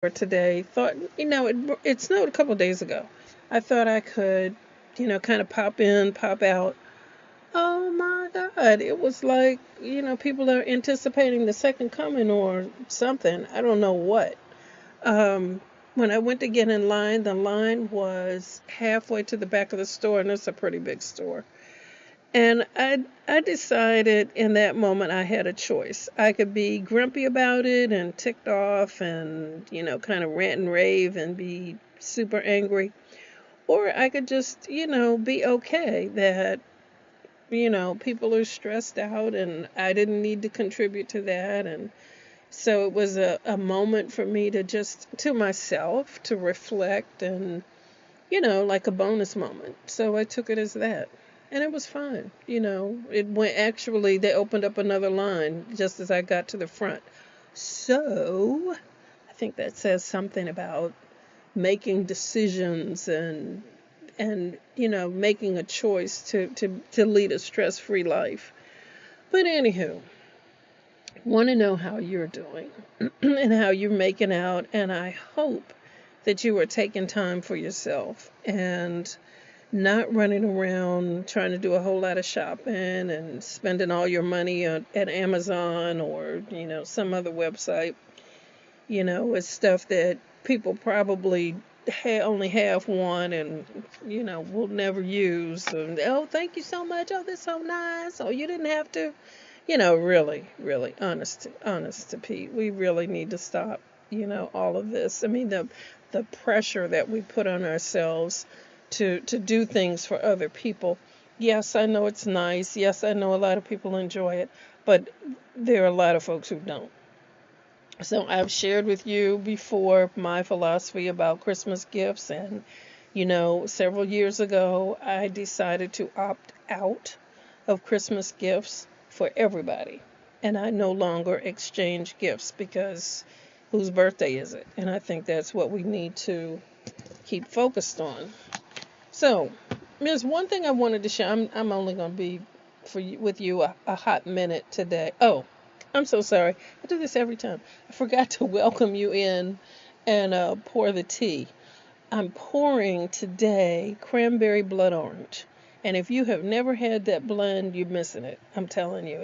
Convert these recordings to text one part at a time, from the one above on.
for today. Thought, it snowed a couple days ago. I thought I could, kind of pop in, pop out. Oh my God. It was like, people are anticipating the second coming or something. I don't know what. Um, when I went to get in line, the line was halfway to the back of the store, and it's a pretty big store. And I decided in that moment I had a choice. I could be grumpy about it and ticked off and, kind of rant and rave and be super angry. Or I could just, be okay that, people are stressed out and I didn't need to contribute to that. And so it was a moment for me to just, to myself, to reflect and, like a bonus moment. So I took it as that. And it was fine. It went actually, they opened up another line just as I got to the front. So I think that says something about making decisions and making a choice to lead a stress-free life. But anywho, want to know how you're doing and how you're making out, and I hope that you are taking time for yourself and not running around trying to do a whole lot of shopping and spending all your money at Amazon or, some other website, with stuff that people probably only have one and, will never use. And, oh, thank you so much. Oh, that's so nice. Oh, you didn't have to. Really, really, honest to Pete, we really need to stop, all of this. I mean, the pressure that we put on ourselves to do things for other people. Yes, I know it's nice. Yes, I know a lot of people enjoy it, but there are a lot of folks who don't. So I've shared with you before my philosophy about Christmas gifts, and several years ago I decided to opt out of Christmas gifts for everybody. And I no longer exchange gifts because whose birthday is it? And I think that's what we need to keep focused on. So, there's one thing I wanted to share. I'm only going to be with you a hot minute today. Oh, I'm so sorry. I do this every time. I forgot to welcome you in and pour the tea. I'm pouring today cranberry blood orange. And if you have never had that blend, you're missing it. I'm telling you.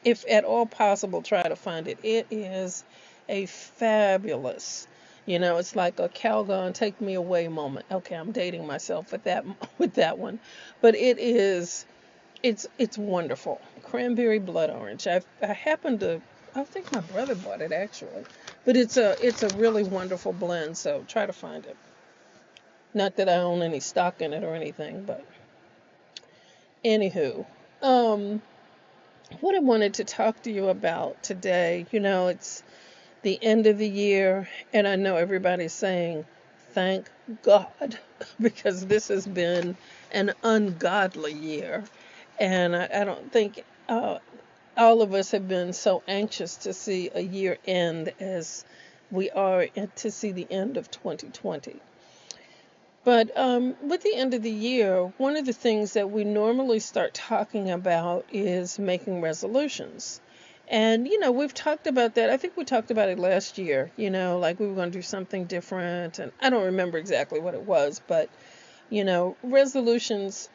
If at all possible, try to find it. It is a fabulous, it's like a Calgon take me away moment. Okay, I'm dating myself with that with that one. But it's wonderful. Cranberry blood orange. I happen to, I think my brother bought it actually. But it's a really wonderful blend, so try to find it. Not that I own any stock in it or anything, but anywho, um, what I wanted to talk to you about today, it's the end of the year, and I know everybody's saying, thank God, because this has been an ungodly year, and I don't think all of us have been so anxious to see a year end as we are to see the end of 2020. But with the end of the year, one of the things that we normally start talking about is making resolutions. And, we've talked about that. I think we talked about it last year, like we were going to do something different. And I don't remember exactly what it was, but, resolutions,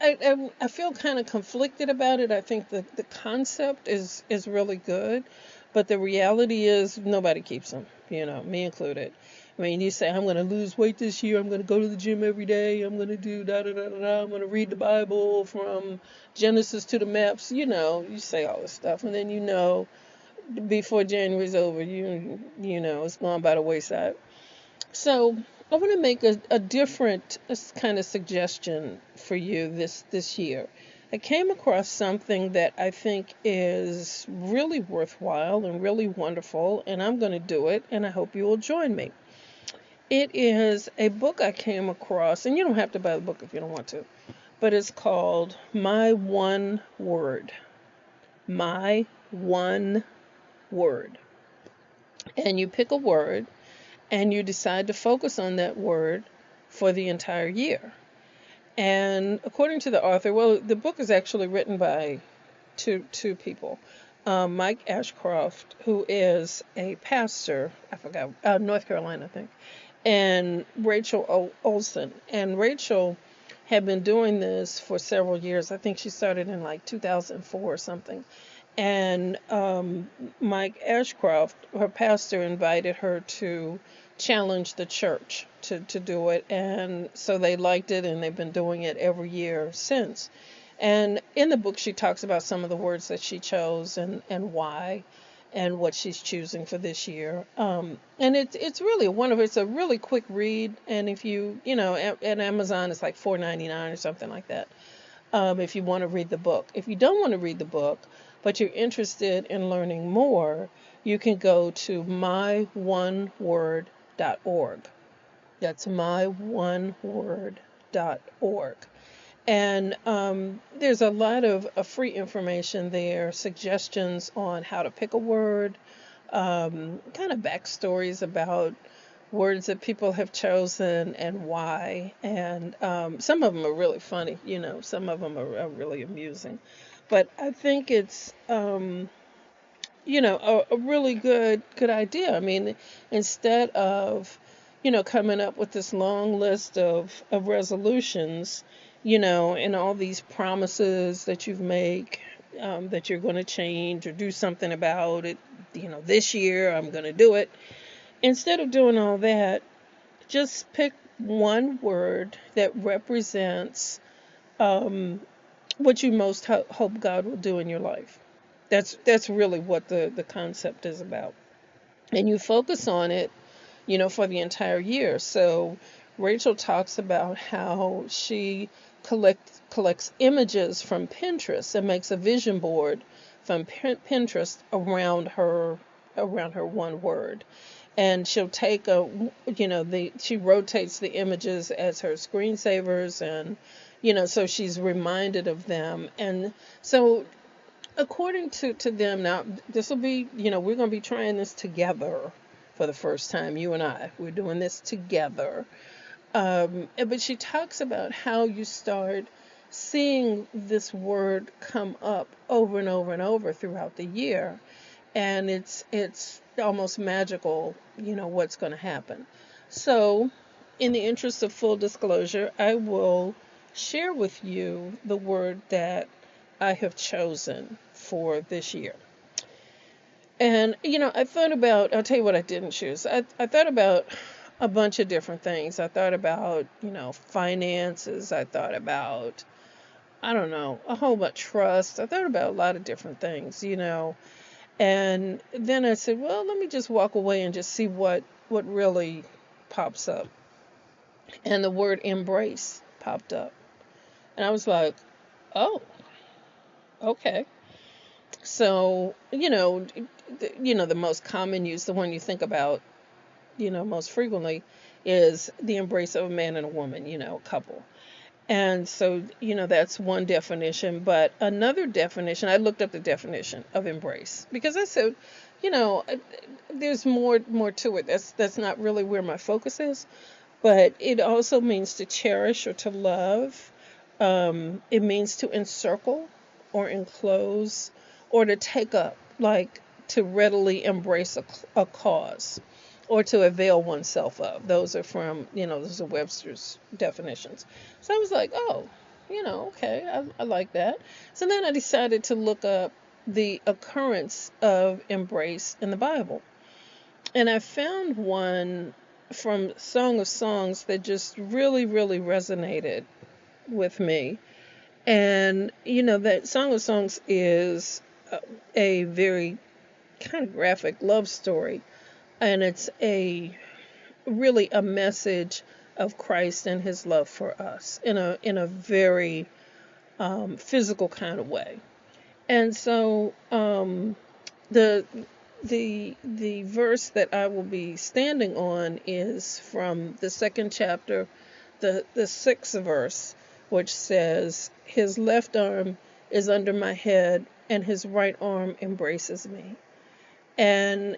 I feel kind of conflicted about it. I think the concept is really good, but the reality is nobody keeps them, me included. I mean, you say, I'm going to lose weight this year. I'm going to go to the gym every day. I'm going to do da da da da da. I'm going to read the Bible from Genesis to the maps. You say all this stuff. And then, before January's over, it's gone by the wayside. So I want to make a different kind of suggestion for you this year. I came across something that I think is really worthwhile and really wonderful, and I'm going to do it, and I hope you will join me. It is a book I came across, and you don't have to buy the book if you don't want to, but it's called My One Word. My One Word. And you pick a word, and you decide to focus on that word for the entire year. And according to the author, well, the book is actually written by two people. Mike Ashcroft, who is a pastor, I forgot, North Carolina, I think, and Rachel Olson. And Rachel had been doing this for several years. I think she started in like 2004 or something. And Mike Ashcroft, her pastor, invited her to challenge the church to do it. And so they liked it, and they've been doing it every year since. And in the book, she talks about some of the words that she chose and why and what she's choosing for this year. And it's really wonderful. It's a really quick read. And if at Amazon, it's like $4.99 or something like that. If you want to read the book. If you don't want to read the book, but you're interested in learning more, you can go to myoneword.org. That's myoneword.org. And there's a lot of free information there, suggestions on how to pick a word, kind of backstories about words that people have chosen and why. And some of them are really funny, some of them are really amusing. But I think it's, a really good idea. I mean, instead of, coming up with this long list of resolutions, and all these promises that you've made, that you're going to change or do something about it, this year I'm going to do it. Instead of doing all that, just pick one word that represents what you most hope God will do in your life. That's really what the concept is about. And you focus on it, for the entire year. So Rachel talks about how she collects images from Pinterest and makes a vision board from Pinterest around her one word. And she'll take she rotates the images as her screensavers, and so she's reminded of them. And so according to them, now this will be, we're going to be trying this together for the first time. You and we're doing this together. But she talks about how you start seeing this word come up over and over and over throughout the year, and it's almost magical, what's going to happen. So, in the interest of full disclosure, I will share with you the word that I have chosen for this year. And, I thought about, I'll tell you what I didn't choose. I thought about a bunch of different things. I thought about, finances. I thought about, I don't know, a whole bunch, trust. I thought about a lot of different things, And then I said, well, let me just walk away and just see what really pops up. And the word embrace popped up. And I was like, oh, okay. So, the most common use, the one you think about, most frequently, is the embrace of a man and a woman, a couple. And so, that's one definition. But another definition, I looked up the definition of embrace because I said, there's more to it. That's not really where my focus is. But it also means to cherish or to love. It means to encircle or enclose or to take up, like to readily embrace a cause or to avail oneself of. Those are from, those are Webster's definitions. So I was like, oh, okay, I like that. So then I decided to look up the occurrence of embrace in the Bible. And I found one from Song of Songs that just really, really resonated with me. And, that Song of Songs is a very kind of graphic love story. And it's really a message of Christ and his love for us in a very physical kind of way. And so the the verse that I will be standing on is from the second chapter, the sixth verse, which says, "His left arm is under my head, and his right arm embraces me." And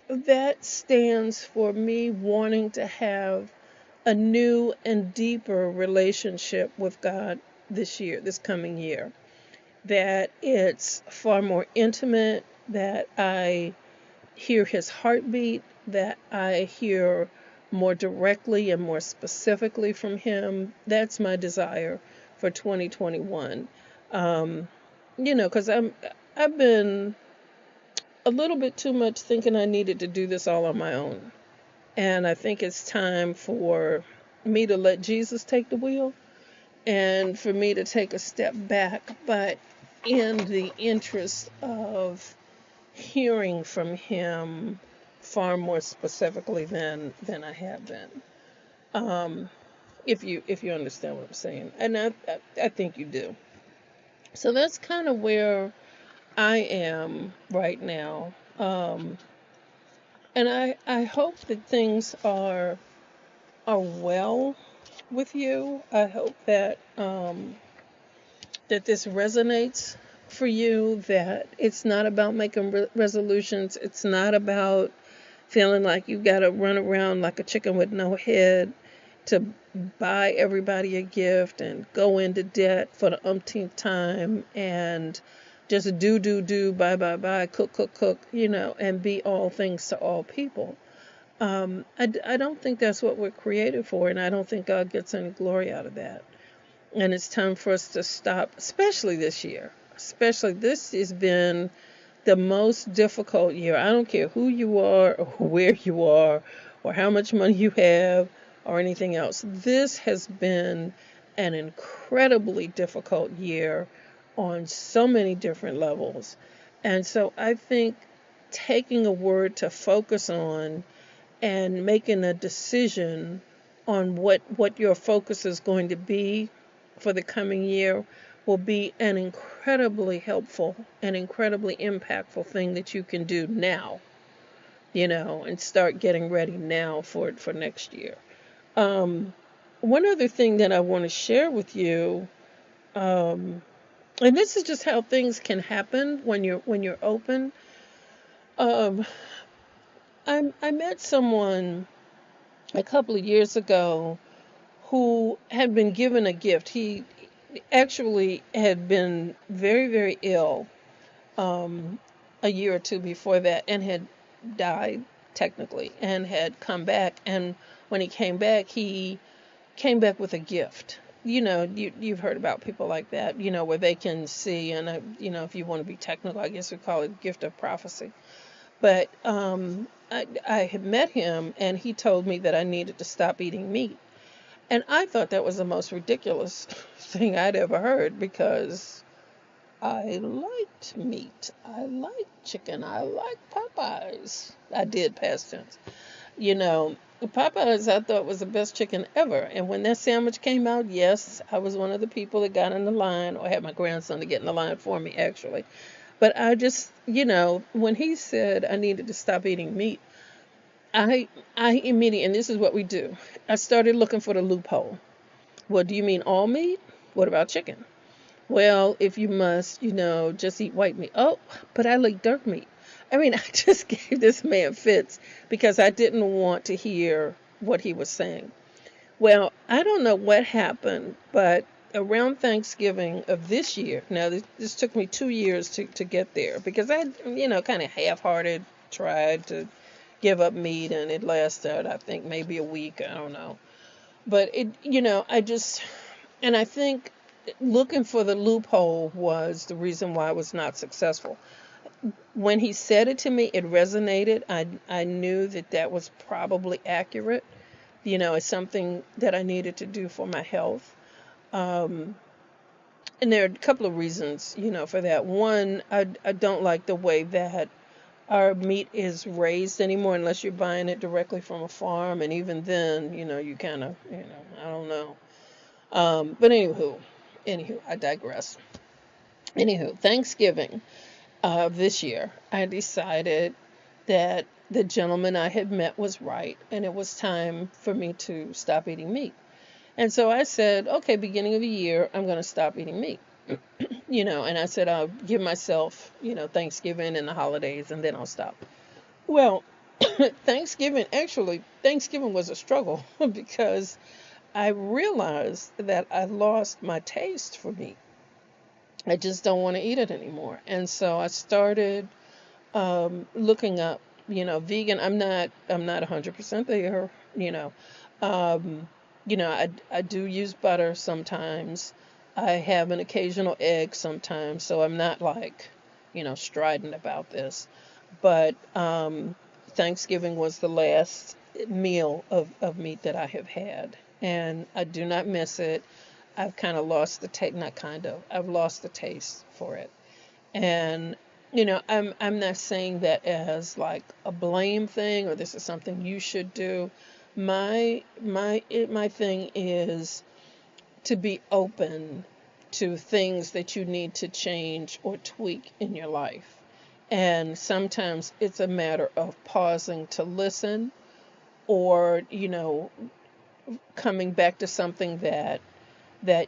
that stands for me wanting to have a new and deeper relationship with God this coming year. that it's far more intimate, that I hear his heartbeat, that I hear more directly and more specifically from him. That's my desire for 2021. Um, because I've been a little bit too much thinking I needed to do this all on my own. And I think it's time for me to let Jesus take the wheel and for me to take a step back, but in the interest of hearing from him far more specifically than I have been. Um, if you understand what I'm saying, and I think you do. So that's kind of where I am right now. And I hope that things are well with you. I hope that this resonates for you, that it's not about making resolutions. It's not about feeling like you got to run around like a chicken with no head to buy everybody a gift and go into debt for the umpteenth time and just do, buy, cook, and be all things to all people. I don't think that's what we're created for, and I don't think God gets any glory out of that. And it's time for us to stop, especially this year. Especially this has been the most difficult year. I don't care who you are or where you are or how much money you have or anything else. This has been an incredibly difficult year on so many different levels. And so I think taking a word to focus on and making a decision on what your focus is going to be for the coming year will be an incredibly helpful and incredibly impactful thing that you can do now, and start getting ready now for next year. Um, One other thing that I want to share with you, and this is just how things can happen when you're open. Um, I met someone a couple of years ago who had been given a gift. He actually had been very, very ill a year or two before that and had died technically and had come back. And when he came back with a gift. You've heard about people like that, where they can see, and if you want to be technical, I guess we call it gift of prophecy. But I had met him, and he told me that I needed to stop eating meat. And I thought that was the most ridiculous thing I'd ever heard, because I liked meat. I liked chicken. I liked Popeyes. I did, past tense. Popeyes I thought was the best chicken ever. And when that sandwich came out, yes, I was one of the people that got in the line, or had my grandson to get in the line for me, actually. But I just, when he said I needed to stop eating meat, I immediately, and this is what we do, I started looking for the loophole. Well, do you mean all meat? What about chicken? Well, if you must, just eat white meat. Oh, but I like dark meat. I mean, I just gave this man fits because I didn't want to hear what he was saying. Well, I don't know what happened, but around Thanksgiving of this year, now this took me 2 years to get there, because I, kind of half-hearted tried to give up meat, and it lasted, I think, maybe a week. I don't know. But and I think looking for the loophole was the reason why I was not successful. When he said it to me, it resonated. I knew that was probably accurate. It's something that I needed to do for my health. Um, and there are a couple of reasons, for that. One, I don't like the way that our meat is raised anymore, unless you're buying it directly from a farm. And even then, you kind of, I don't know. But anywho, I digress. Anywho, Thanksgiving this year, I decided that the gentleman I had met was right, and it was time for me to stop eating meat. And so I said, okay, beginning of the year, I'm going to stop eating meat. And I said, I'll give myself, Thanksgiving and the holidays, and then I'll stop. Well, Thanksgiving was a struggle because I realized that I lost my taste for meat. I just don't want to eat it anymore. And so I started looking up, vegan. I'm not 100% there, you know. Um, I do use butter sometimes. I have an occasional egg sometimes, so I'm not like, strident about this. But Thanksgiving was the last meal of meat that I have had, and I do not miss it. I've kind of lost the taste, not kind of, I've lost the taste for it. And I'm not saying that as like a blame thing or this is something you should do. My thing is to be open to things that you need to change or tweak in your life. And sometimes it's a matter of pausing to listen, or coming back to something that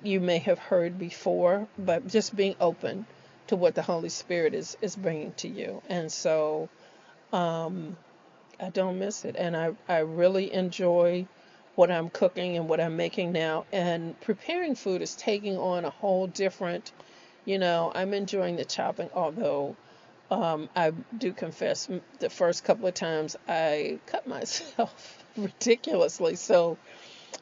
you may have heard before, but just being open to what the Holy Spirit is bringing to you. And so um, I don't miss it. And I really enjoy what I'm cooking and what I'm making now. And preparing food is taking on a whole different, I'm enjoying the chopping, although I do confess the first couple of times I cut myself ridiculously. So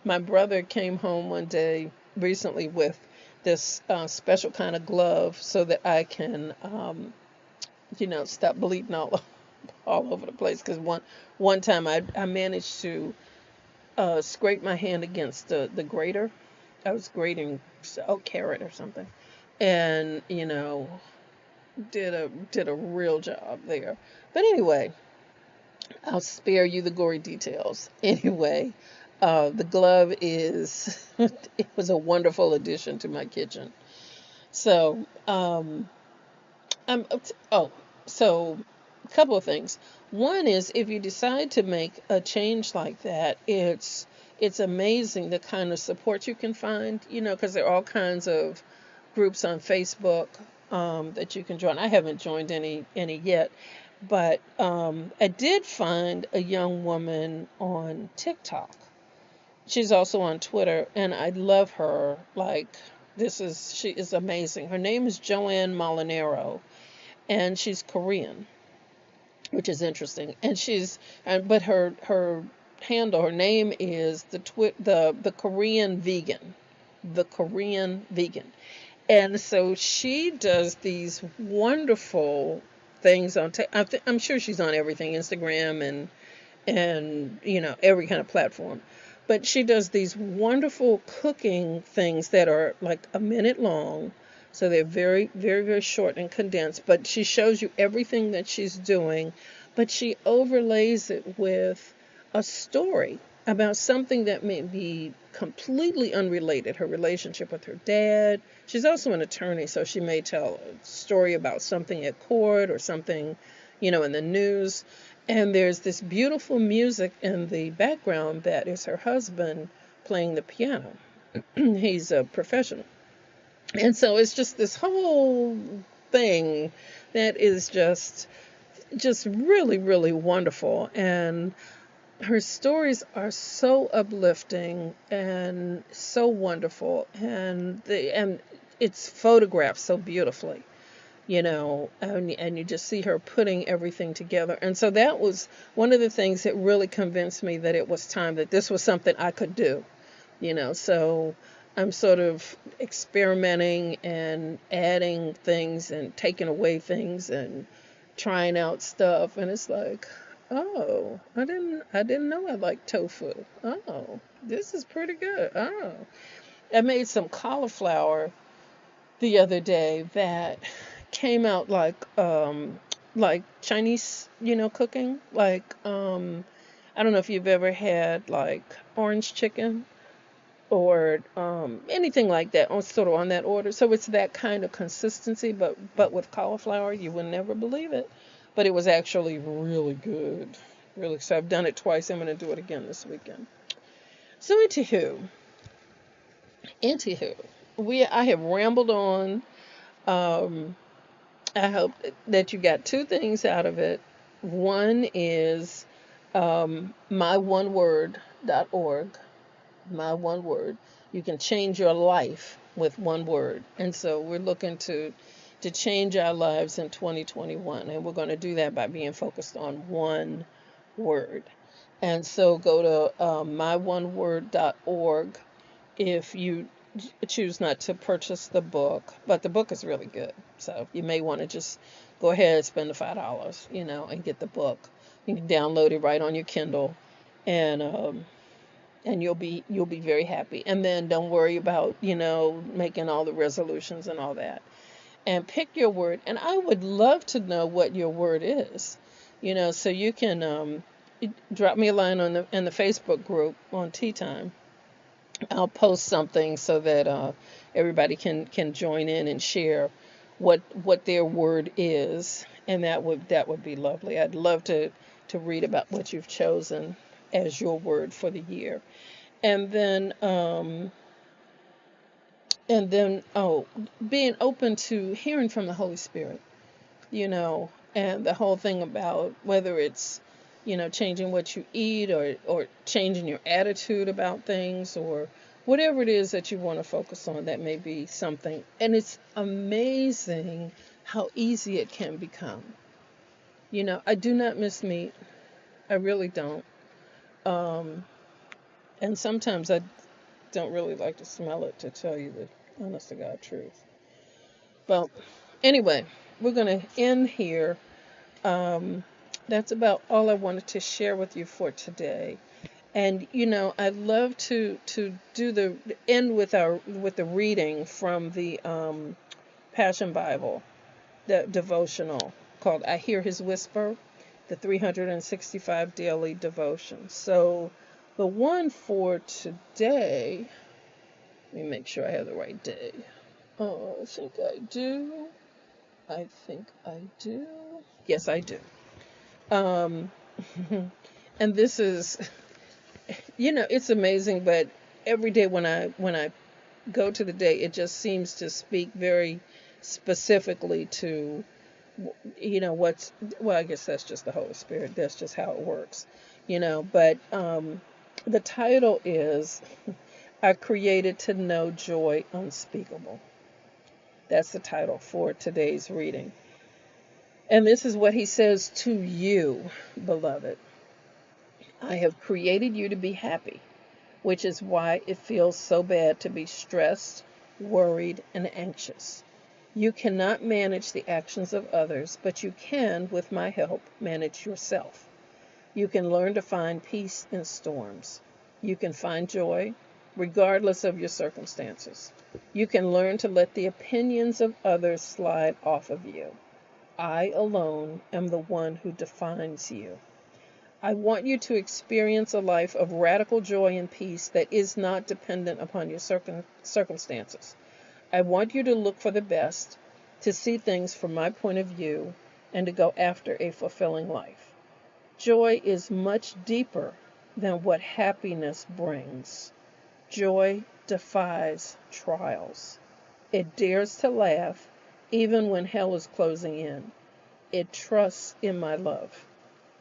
my brother came home one day recently with this special kind of glove so that I can, stop bleeding all over the place. Because one time I managed to scrape my hand against the grater. I was grating carrot or something, and did a real job there. But anyway, I'll spare you the gory details. Anyway, the glove is, it was a wonderful addition to my kitchen. So, I'm, oh, so a couple of things. One is if you decide to make a change like that, it's amazing the kind of support you can find, because there are all kinds of groups on Facebook that you can join. I haven't joined any yet, but I did find a young woman on TikTok. She's also on Twitter, and I love her. Like, she is amazing. Her name is Joanne Molinaro, and she's Korean, which is interesting. But her handle, her name is the Korean vegan, the Korean vegan. And so she does these wonderful things on. I'm sure she's on everything, Instagram and every kind of platform. But she does these wonderful cooking things that are like a minute long. So they're very, very, very short and condensed. But she shows you everything that she's doing, but she overlays it with a story about something that may be completely unrelated. Her relationship with her dad. She's also an attorney, so she may tell a story about something at court or something, in the news. And there's this beautiful music in the background that is her husband playing the piano. He's a professional. And so it's just this whole thing that is just really, really wonderful. And her stories are so uplifting and so wonderful, and it's photographed so beautifully, and you just see her putting everything together. And so that was one of the things that really convinced me that it was time, that this was something I could do, so I'm sort of experimenting and adding things and taking away things and trying out stuff, and it's like, oh, I didn't know I liked tofu. Oh, this is pretty good. Oh, I made some cauliflower the other day that came out like Chinese, cooking. Like I don't know if you've ever had like orange chicken or anything like that, on sort of on that order. So it's that kind of consistency, but with cauliflower, you would never believe it. But it was actually really good, really. So I've done it twice. I'm going to do it again this weekend. So anywho, I have rambled on. Um, I hope that you got two things out of it. One is myoneWord.org. My one word. You can change your life with one word. And so we're looking to change our lives in 2021, and we're going to do that by being focused on one word. And so go to myoneWord.org if you choose not to purchase the book, but the book is really good. So you may want to just go ahead and spend the $5, and get the book. You can download it right on your Kindle, and you'll be very happy. And then don't worry about making all the resolutions and all that. And pick your word. And I would love to know what your word is. So you can drop me a line in the Facebook group on Teatime. I'll post something so that everybody can join in and share what their word is, and that would be lovely. I'd love to read about what you've chosen as your word for the year, and then being open to hearing from the Holy Spirit, and the whole thing about whether it's changing what you eat, or changing your attitude about things, or whatever it is that you want to focus on. That may be something. And it's amazing how easy it can become. I do not miss meat. I really don't. Um, and sometimes I don't really like to smell it, to tell you the honest to God truth. Well, anyway, we're going to end here. That's about all I wanted to share with you for today. And I'd love to do the end with the reading from the Passion Bible, the devotional called "I Hear His Whisper," the 365 daily devotion. So the one for today, let me make sure I have the right day. Oh, I think I do. Yes, I do. Um, and this is, it's amazing, but every day when I go to the day, it just seems to speak very specifically to, what's, well, I guess that's just the Holy Spirit. That's just how it works, but the title is "I Created to Know Joy Unspeakable." That's the title for today's reading. And this is what he says to you, beloved. "I have created you to be happy, which is why it feels so bad to be stressed, worried, and anxious. You cannot manage the actions of others, but you can, with my help, manage yourself. You can learn to find peace in storms. You can find joy, regardless of your circumstances. You can learn to let the opinions of others slide off of you. I alone am the one who defines you. I want you to experience a life of radical joy and peace that is not dependent upon your circumstances. I want you to look for the best, to see things from my point of view, and to go after a fulfilling life. Joy is much deeper than what happiness brings. Joy defies trials. It dares to laugh even when hell is closing in. It trusts in my love.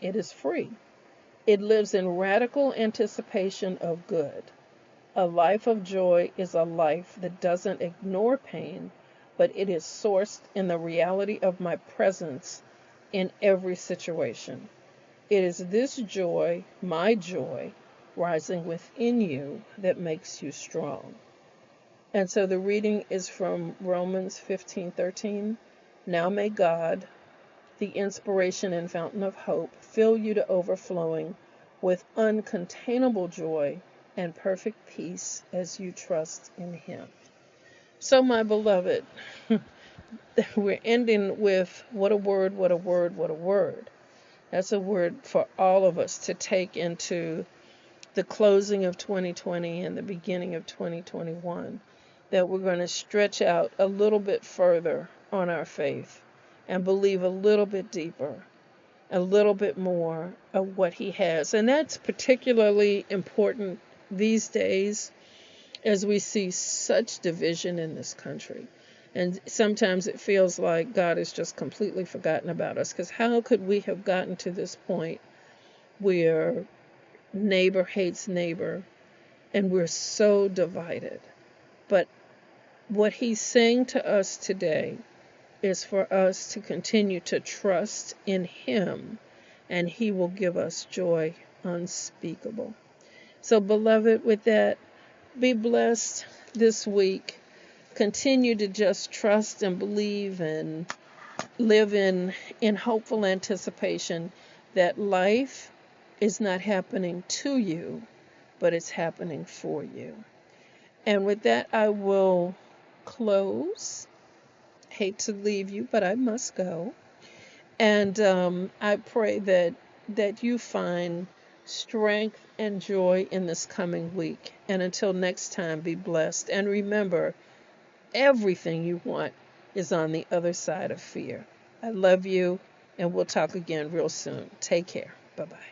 It is free. It lives in radical anticipation of good. A life of joy is a life that doesn't ignore pain, but it is sourced in the reality of my presence in every situation. It is this joy, my joy, rising within you that makes you strong." And so the reading is from Romans 15:13. "Now may God, the inspiration and fountain of hope, fill you to overflowing with uncontainable joy and perfect peace as you trust in Him." So, my beloved, we're ending with what a word, what a word, what a word. That's a word for all of us to take into the closing of 2020 and the beginning of 2021, that we're going to stretch out a little bit further on our faith and believe a little bit deeper, a little bit more of what He has. And that's particularly important these days as we see such division in this country. And sometimes it feels like God has just completely forgotten about us, because how could we have gotten to this point where neighbor hates neighbor and we're so divided? But What he's saying to us today is for us to continue to trust in him, and he will give us joy unspeakable. So, beloved, with that, be blessed this week. Continue to just trust and believe and live in hopeful anticipation that life is not happening to you, but it's happening for you. And with that, I will close. Hate to leave you, but I must go. And I pray that you find strength and joy in this coming week. And until next time, be blessed. And remember, everything you want is on the other side of fear. I love you, and we'll talk again real soon. Take care. Bye-bye.